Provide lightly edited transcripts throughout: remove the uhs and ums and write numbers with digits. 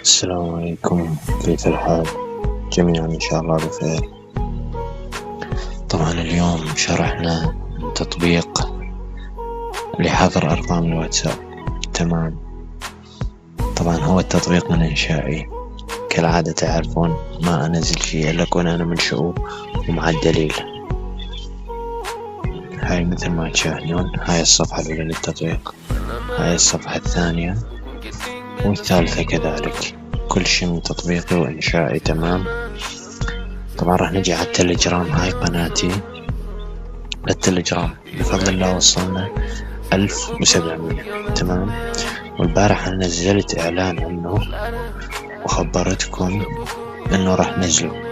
السلام عليكم، كيف الحال؟ جميعا إن شاء الله بخير. طبعا اليوم شرحنا تطبيق لحظر أرقام الواتساب. تمام. طبعا هو التطبيق من إنشائي كالعادة، تعرفون ما أنزل شيء إلا أكون أنا منشئه ومع الدليل. هاي مثل ما تشاهدون، هاي الصفحة الأولى للتطبيق، هاي الصفحة الثانية والثالثة كذلك. كل شيء من تطبيقي وإنشائي. تمام. طبعا راح نجي على التليجرام، هاي قناتي للتليجرام. بفضل الله وصلنا 1700. تمام. والبارح أنا نزلت إعلان عنه وخبرتكم إنه راح نزله.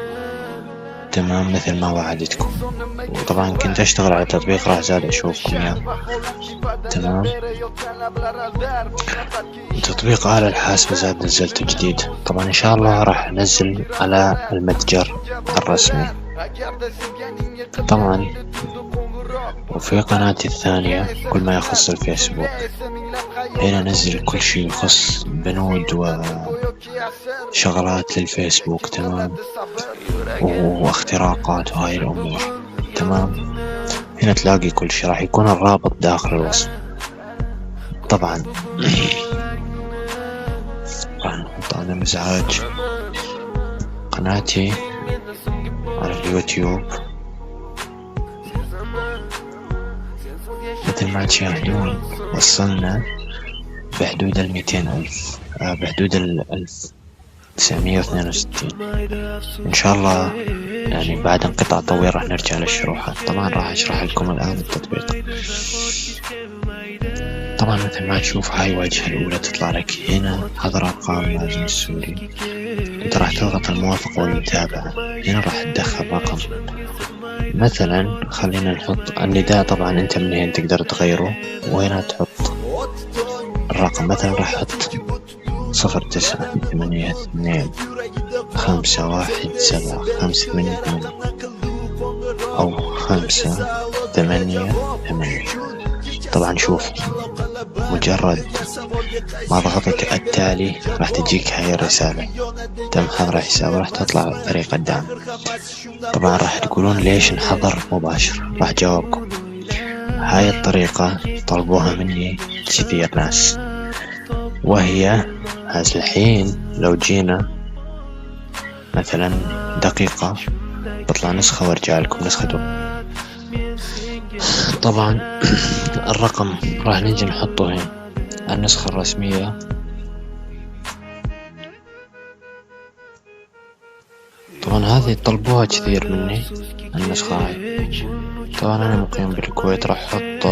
تمام، مثل ما وعدتكم. وطبعا كنت أشتغل على تطبيق راح زاد أشوفكم يا تمام. تطبيق آلة الحاسبة زاد نزلته جديد. طبعا إن شاء الله راح أنزل على المتجر الرسمي. طبعا وفي قناتي الثانية كل ما يخص الفيسبوك، هنا نزل كل شيء يخص بنود وشغلات للفيسبوك. تمام. واختراقات وهاي الأمور. تمام. هنا تلاقي كل شيء، راح يكون الرابط داخل الوصف. طبعا راح نحط على مزعاج قناتي على اليوتيوب مثل ما تشاهدون. وصلنا بحدود 200,000، بحدود 1962 إن شاء الله. يعني بعد انقطاع طويل راح نرجع للشروحات. طبعا راح أشرح لكم الآن التطبيق. طبعا مثل ما تشوف، هاي الواجهة الأولى تطلع لك هنا حظر أرقام المازن السوري. أنت راح تضغط الموافقة والمتابعة. هنا راح تدخل رقم، مثلا خلينا نحط النداء. طبعا أنت من هنا تقدر تغيره، وهنا تحط الرقم. مثلا راح أحط 0982517588 أو 588. طبعا شوف، مجرد ما ضغطت التالي راح تجيك هاي الرسالة: تم حظر حساب. راح تطلع طريقة الدعم. طبعا راح تقولون ليش نحظر مباشر، راح جاوبكم. هاي الطريقة طلبوها مني كثير ناس، وهي هذا الحين لو جينا مثلا دقيقة بطلع نسخة وارجع لكم نسخته. طبعا الرقم راح نجي نحطه هنا، النسخة الرسمية. طبعا هذه طلبوها كثير مني النسخة هاي. طبعا أنا مقيم بالكويت، راح أحط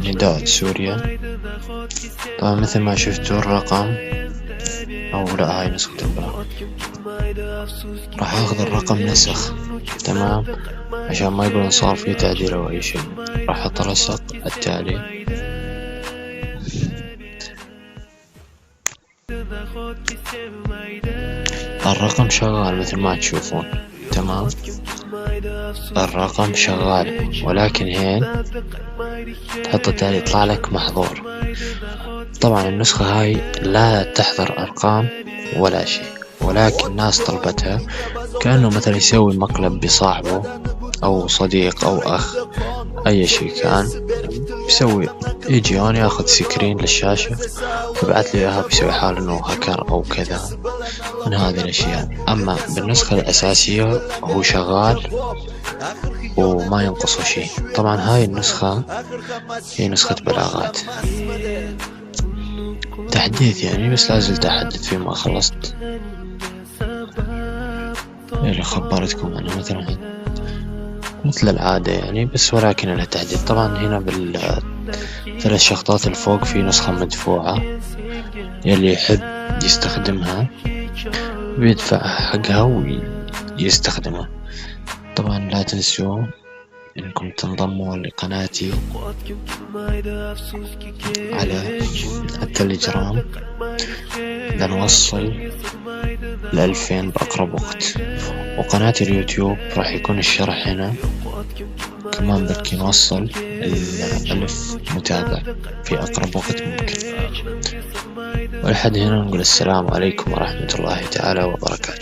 نداء سوريا. طبعا مثل ما شفتوا الرقم، أو لا، هاي نسخة البلاغ. راح أخذ الرقم نسخ. تمام، عشان ما يقولون صار فيه تعديل أو أي شيء. راح أحط الرسق التالي. الرقم شغال مثل ما تشوفون. تمام، الرقم شغال، ولكن هين تحط التالي يطلع لك محظور. طبعا النسخة هاي لا تحضر أرقام ولا شيء، ولكن ناس طلبتها كأنه مثلا يسوي مقلب بصاحبه أو صديق أو أخ، أي شيء كان بيسوي. يجي هون ياخذ سكرين للشاشة ويبعث لي إياها، بيسوي حال إنه هاكر أو كذا من هذه الأشياء. أما بالنسخة الأساسية هو شغال وما ينقصه شيء. طبعا هاي النسخة هي نسخة بلاغات تحديث يعني، بس لازلت أحدث فيه ما خلصت. اللي خبرتكم أنا مثلا مثل العادة يعني، بس ولكن لها تحديث. طبعا هنا بالثلاث شخطات الفوق في نسخة مدفوعة، يلي يحب يستخدمها بيدفع حقها ويستخدمها. طبعا لا تنسوا انكم تنضموا لقناتي على التليجرام لنوصل 2000 بأقرب وقت. وقناة اليوتيوب راح يكون الشرح هنا كمان، بلكي نوصل 1000 متابع في أقرب وقت ممكن. ولحد هنا نقول السلام عليكم ورحمة الله تعالى وبركاته.